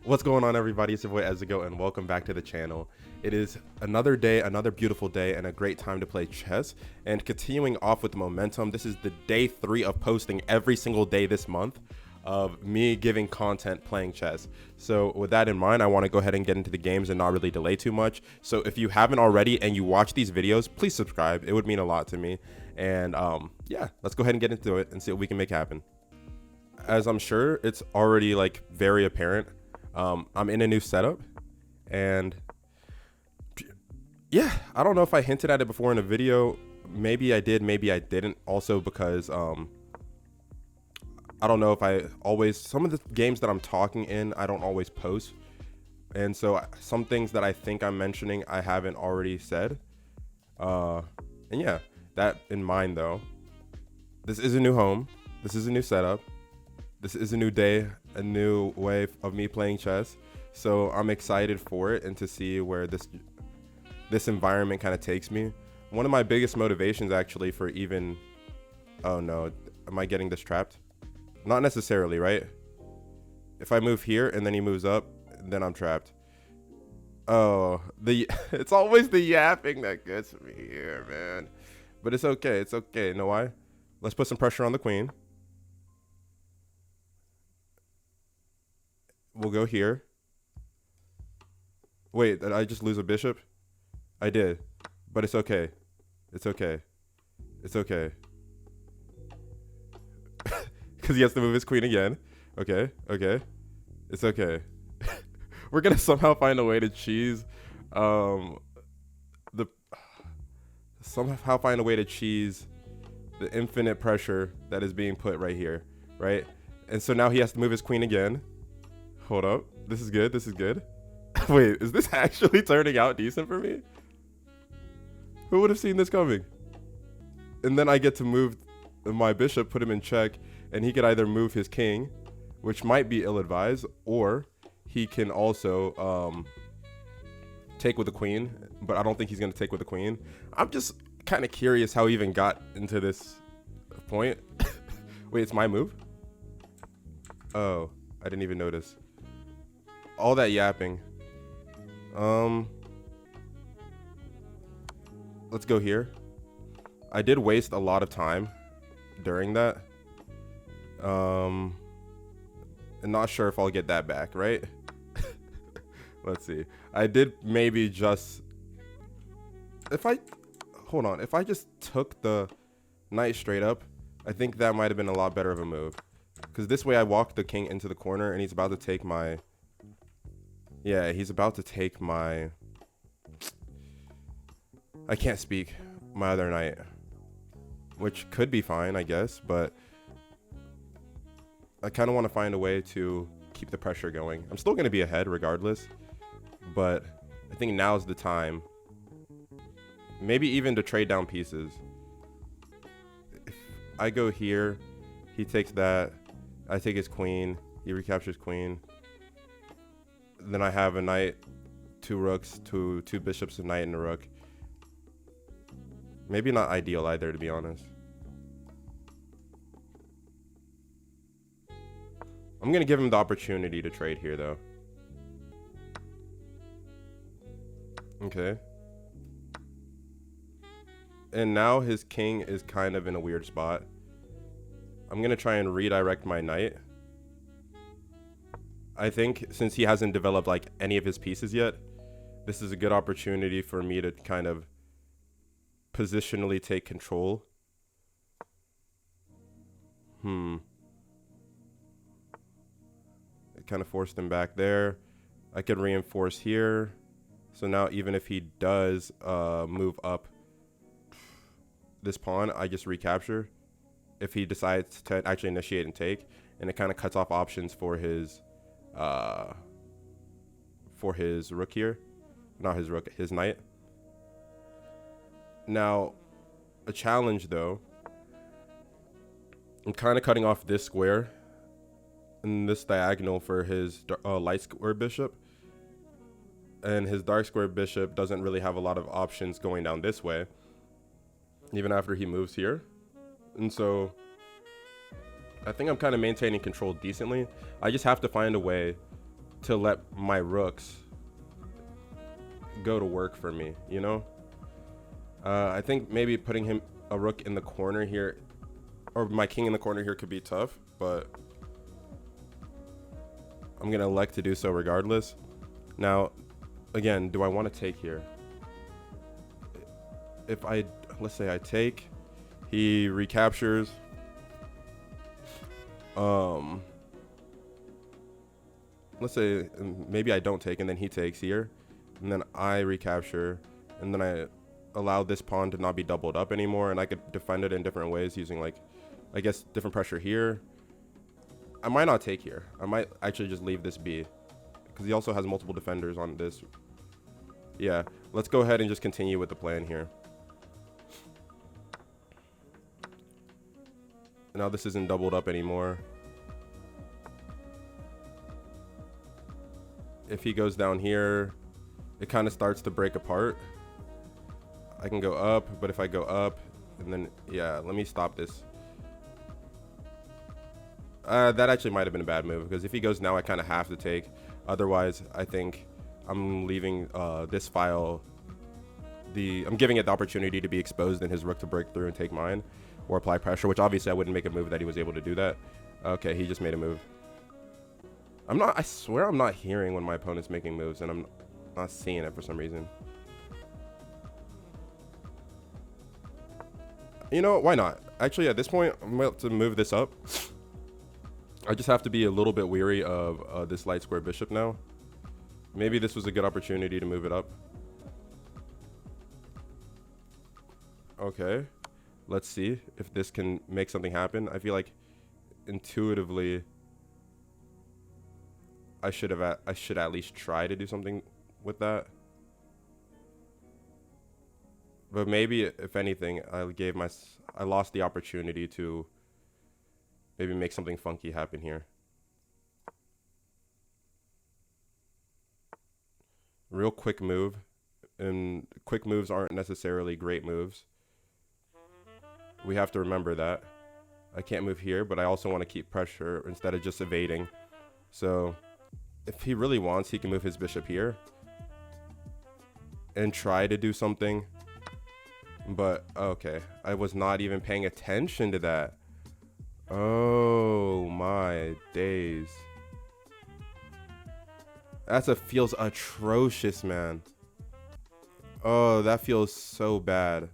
What's going on, everybody? It's your boy Ezigo, and welcome back to the channel. It is another day, another beautiful day, and a great time to play chess. And continuing off with the momentum, this is the day 3 of posting every single day this month of me giving content playing chess. So with that in mind, I want to go ahead and get into the games and not really delay too much. So if you haven't already and you watch these videos, please subscribe. It would mean a lot to me. And yeah, let's go ahead and get into it and see what we can make happen. As I'm sure it's already like very apparent, I'm in a new setup, and yeah, I don't know if I hinted at it before in a video. Maybe I did, maybe I didn't. Also because I don't know if I always, some of the games that I'm talking in, I don't always post. And so some things that I think I'm mentioning, I haven't already said. And yeah, that in mind though, this is a new home. This is a new setup. This is a new day, a new way of me playing chess. So I'm excited for it and to see where this environment kind of takes me. One of my biggest motivations actually for even, oh no, am I getting this trapped? Not necessarily, right? If I move here and then he moves up, then I'm trapped. Oh, it's always the yapping that gets me here, man. But it's okay, it's okay. You know why? Let's put some pressure on the queen. We'll go here. Wait, did I just lose a bishop? I did, but it's okay. It's okay. It's okay. Because he has to move his queen again. Okay, okay. It's okay. We're gonna somehow find a way to cheese, somehow find a way to cheese the infinite pressure that is being put right here, right? And so now he has to move his queen again. Hold up. This is good. This is good. Wait, is this actually turning out decent for me? Who would have seen this coming? And then I get to move my bishop, put him in check, and he could either move his king, which might be ill-advised, or he can also take with the queen, but I don't think he's going to take with the queen. I'm just kind of curious how he even got into this point. Wait, it's my move? Oh, I didn't even notice. All that yapping. Let's go here. I did waste a lot of time during that. I'm not sure if I'll get that back, right? Let's see. I did maybe just, if I just took the knight straight up, I think that might have been a lot better of a move. Because this way I walk the king into the corner and he's about to take my, yeah, he's about to take my, I can't speak, my other knight. Which could be fine, I guess, but I kind of want to find a way to keep the pressure going. I'm still going to be ahead regardless, but I think now's the time. Maybe even to trade down pieces. If I go here, he takes that, I take his queen, he recaptures queen. Then I have a knight, 2 rooks, two bishops, a knight, and a rook. Maybe not ideal either, to be honest. I'm going to give him the opportunity to trade here, though. Okay. And now his king is kind of in a weird spot. I'm going to try and redirect my knight. I think since he hasn't developed like any of his pieces yet, this is a good opportunity for me to kind of positionally take control. I kind of forced him back there. I could reinforce here. So now even if he does move up this pawn, I just recapture. If he decides to actually initiate and take, and it kind of cuts off options for his rook here. Not his rook, his knight. Now, a challenge though. I'm kind of cutting off this square and this diagonal for his light square bishop. And his dark square bishop doesn't really have a lot of options going down this way, even after he moves here. And so I think I'm kind of maintaining control decently. I just have to find a way to let my rooks go to work for me, you know? I think maybe putting a rook in the corner here, or my king in the corner here, could be tough, but I'm gonna elect to do so regardless. Now, again, do I want to take here? If let's say I take, he recaptures. Let's say maybe I don't take, and then he takes here, and then I recapture, and then I allow this pawn to not be doubled up anymore, and I could defend it in different ways using, like, I guess, different pressure here. I might not take here. I might actually just leave this be, because he also has multiple defenders on this. Yeah, let's go ahead and just continue with the plan here. Now this isn't doubled up anymore. If he goes down here, it kind of starts to break apart. I can go up, but if I go up, and then, yeah, let me stop this. That actually might have been a bad move, because if he goes now, I kind of have to take. Otherwise, I think I'm leaving this file, I'm giving it the opportunity to be exposed and his rook to break through and take mine, or apply pressure, which obviously I wouldn't make a move that he was able to do that. Okay, he just made a move. I swear I'm not hearing when my opponent's making moves, and I'm not seeing it for some reason. You know, why not? Actually, at this point, I'm about to move this up. I just have to be a little bit weary of this light square bishop now. Maybe this was a good opportunity to move it up. Okay, let's see if this can make something happen. I feel like intuitively I should at least try to do something with that. But maybe, if anything, I lost the opportunity to maybe make something funky happen here. Real quick move, and quick moves aren't necessarily great moves. We have to remember that. I can't move here, but I also want to keep pressure instead of just evading. So if he really wants, he can move his bishop here and try to do something. But okay, I was not even paying attention to that. Oh my days. Feels atrocious, man. Oh, that feels so bad.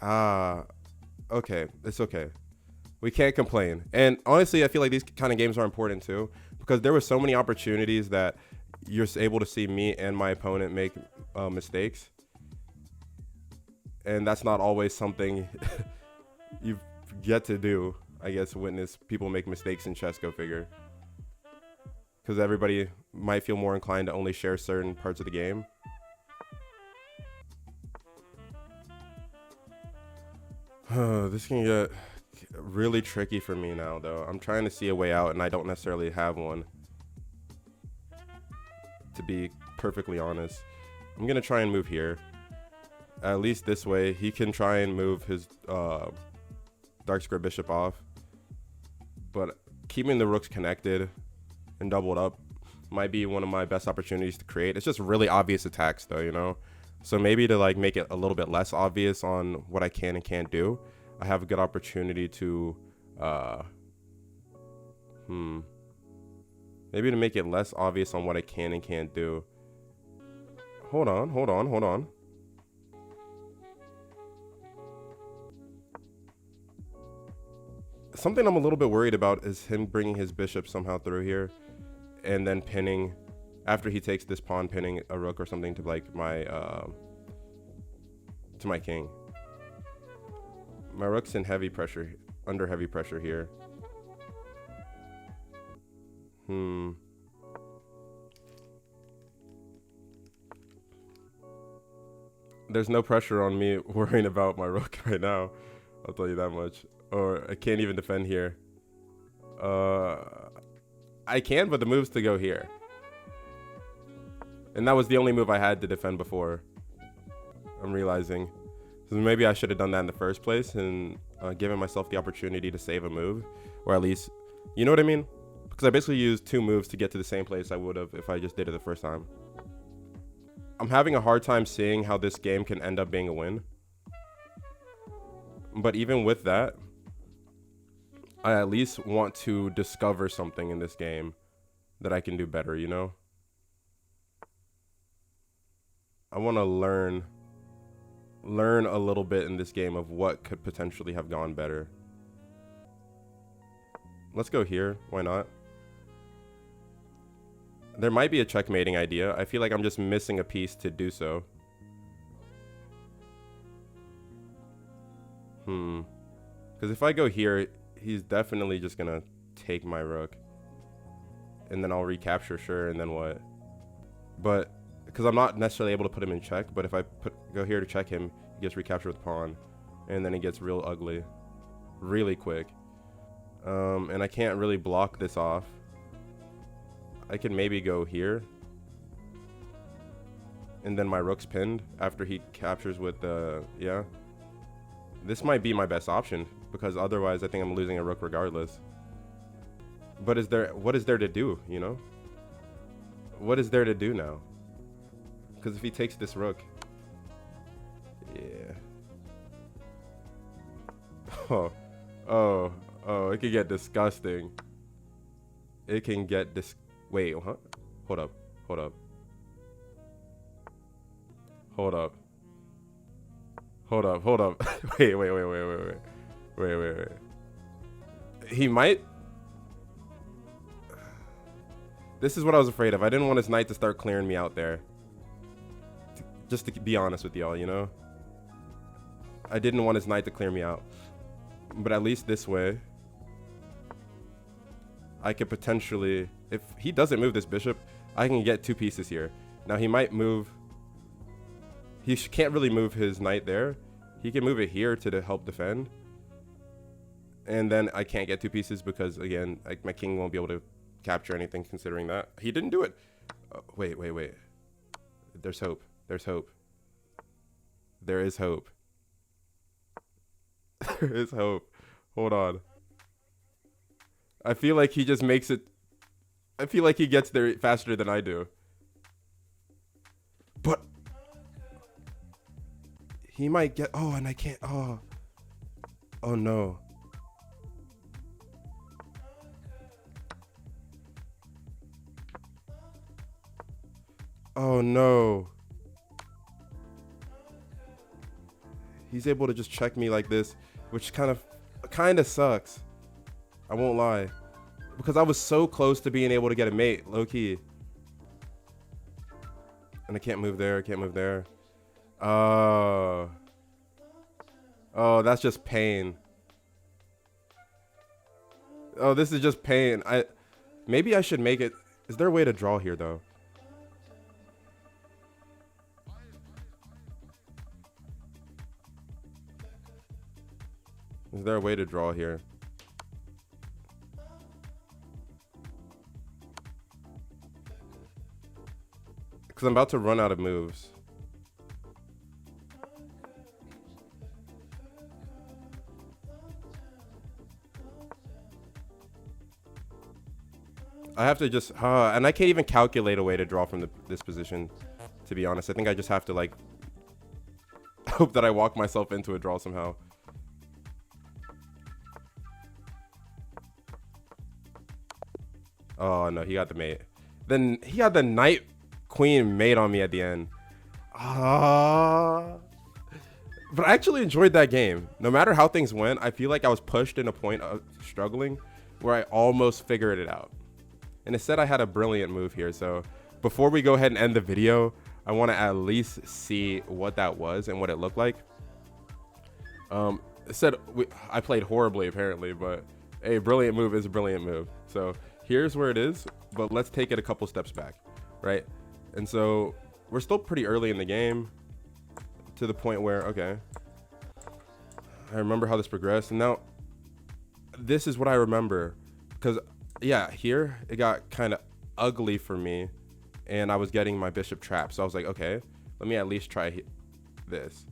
Okay, it's okay. We can't complain. And honestly, I feel like these kind of games are important too, because there were so many opportunities that you're able to see me and my opponent make mistakes. And that's not always something you get to do, I guess, witness people make mistakes in chess, go figure. Because everybody might feel more inclined to only share certain parts of the game. This can get really tricky for me now, though. I'm trying to see a way out, and I don't necessarily have one, to be perfectly honest. I'm going to try and move here. At least this way, he can try and move his dark square bishop off. But keeping the rooks connected and doubled up might be one of my best opportunities to create. It's just really obvious attacks, though, you know? So maybe to like make it a little bit less obvious on what I can and can't do, I have a good opportunity to maybe to make it less obvious on what I can and can't do. Hold on. Something I'm a little bit worried about is him bringing his bishop somehow through here and then pinning, after he takes this pawn, pinning a rook or something to like my king. My rook's in heavy pressure, under heavy pressure here. There's no pressure on me worrying about my rook right now, I'll tell you that much. Or I can't even defend here. I can, but the move's to go here. And that was the only move I had to defend before, I'm realizing. So maybe I should have done that in the first place and given myself the opportunity to save a move. Or at least, you know what I mean? because I basically used 2 moves to get to the same place I would have if I just did it the first time. I'm having a hard time seeing how this game can end up being a win. But even with that, I at least want to discover something in this game that I can do better, you know? I want to learn a little bit in this game of what could potentially have gone better. Let's go here. Why not? There might be a checkmating idea. I feel like I'm just missing a piece to do so. Because if I go here, he's definitely just going to take my rook. And then I'll recapture, sure, and then what? But, because I'm not necessarily able to put him in check, but if I go here to check him, he gets recaptured with pawn. And then it gets real ugly. Really quick. And I can't really block this off. I can maybe go here. And then my rook's pinned after he captures with yeah. This might be my best option, because otherwise I think I'm losing a rook regardless. But what is there to do, you know? What is there to do now? Because if he takes this rook, yeah. Oh, it can get disgusting. It can get wait, huh? Hold up. Wait. He might. This is what I was afraid of. I didn't want his knight to start clearing me out there. Just to be honest with y'all, you know? I didn't want his knight to clear me out. But at least this way, I could potentially, if he doesn't move this bishop, I can get 2 pieces here. Now he might move. He can't really move his knight there. He can move it here to help defend. And then I can't get 2 pieces because, again, my king won't be able to capture anything considering that. He didn't do it. Wait. There's hope. There is hope. There is hope. Hold on. I feel like he just makes it. I feel like he gets there faster than I do. But he might get. Oh, and I can't. Oh no. Oh no. He's able to just check me like this, which kind of sucks. I won't lie. Because I was so close to being able to get a mate, low key. And I can't move there, Oh, that's just pain. Oh, this is just pain. Maybe I should make it. Is there a way to draw here though? Is there a way to draw here? Because I'm about to run out of moves. I have to just, and I can't even calculate a way to draw from this position, to be honest. I think I just have to, like, hope that I walk myself into a draw somehow. Oh, no, he got the mate. Then he got the knight queen mate on me at the end. But I actually enjoyed that game. No matter how things went, I feel like I was pushed in a point of struggling where I almost figured it out. And it said I had a brilliant move here. So before we go ahead and end the video, I want to at least see what that was and what it looked like. It said I played horribly apparently, but a brilliant move is a brilliant move. So here's where it is, but let's take it a couple steps back, right? And so we're still pretty early in the game to the point where, okay, I remember how this progressed. And now this is what I remember, because yeah, here it got kind of ugly for me and I was getting my bishop trapped. So I was like, okay, let me at least try this.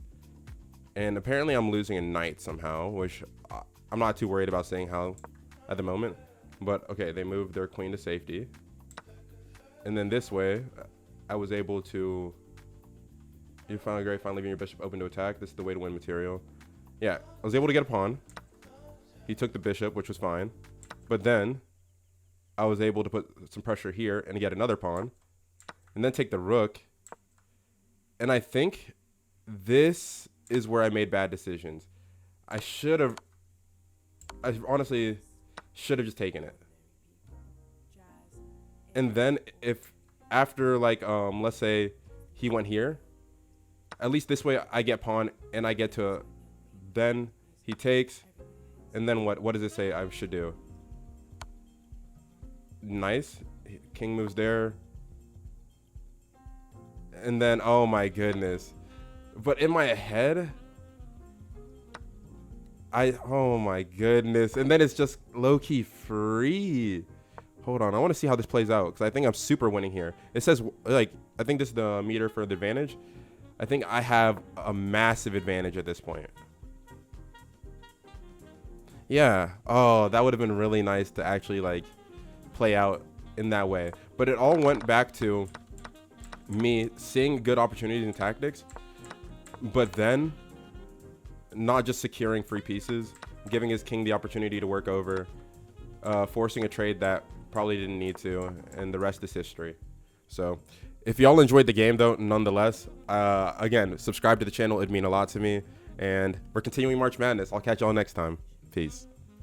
And apparently I'm losing a knight somehow, which I'm not too worried about saying how at the moment. But okay, they moved their queen to safety. And then this way, I was able to... You finally great, finally leaving your bishop open to attack. This is the way to win material. Yeah, I was able to get a pawn. He took the bishop, which was fine. But then I was able to put some pressure here and get another pawn. And then take the rook. And I think this is where I made bad decisions. I honestly should have just taken it. And then if after like, let's say he went here, at least this way I get pawn and I get to, then he takes, and then what does it say I should do? Nice. King moves there. And then, oh my goodness. But in my head, oh my goodness. And then it's just low-key free. Hold on, I want to see how this plays out because I think I'm super winning here. It says, like, I think this is the meter for the advantage. I think I have a massive advantage at this point. Yeah. Oh, that would have been really nice to actually, like, play out in that way. But it all went back to me seeing good opportunities and tactics, but then not just securing free pieces, giving his king the opportunity to work over, forcing a trade that probably didn't need to, and the rest is history. So if y'all enjoyed the game though, nonetheless, again, subscribe to the channel. It'd mean a lot to me, and we're continuing March Madness. I'll catch y'all next time. Peace.